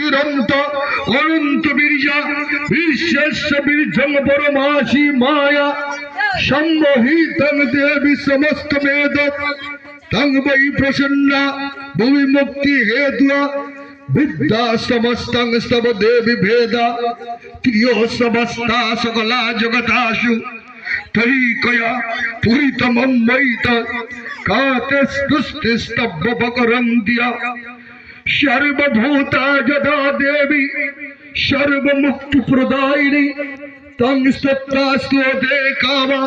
শক্তিরন্ত অনন্ত বীর্যা বিশ্বেশ্ব বীর্যং পরমাসি মায়া সম্মোহিতং দেবী সমস্ত বেদ তং বৈ প্রসন্না ভূমি মুক্তি হেতুয়া विद्या समस्तं स्तव देवी भेदा त्रियो समस्ता सकला जगताशु तरी कया पुरितमं वैत कातस्तुस्तिस्तब्बकरन्त्या सर्वभूता जदा देवी सर्वमुक्तिप्रदायिनी तं स्तत्रास्तुते कामा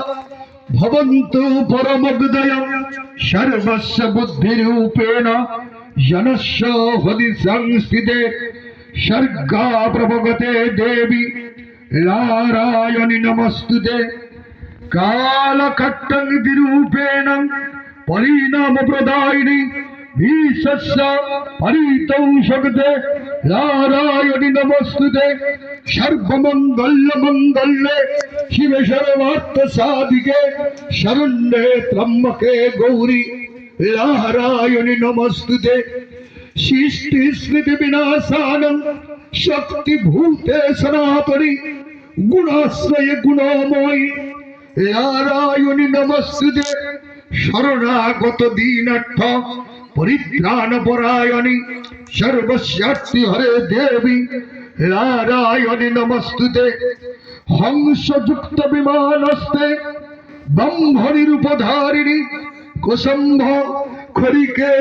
भवन्तु परमगदयं सर्वस्य बुद्धिरूपेण जनस्य हृदि संस्थिते सर्गा प्रभगते देवी नारायणि नमस्तुते कालकट्टं विरूपेण परिणाम प्रदायिनी भीषस्य परितौ शक्ते नारायणि नमस्तुते सर्वमंगल्य मंगल्ये शिवे सर्वार्थ साधिके शरण्ये त्र्यंबके गौरी नारायणि नमस्तुते सृष्टि स्मृति विनाशानं शक्ति भूते सनातनी गुणाश्रय गुणमयी नारायणि नमस्तुते शरणागत दीनार्थ परित्राण परायणी सर्वस्यार्ति हरे देवी नारायणि नमस्तुते हंस युक्त विमानस्ते ब्रह्मणि रूपधारिणी कुसुम्भ खरिके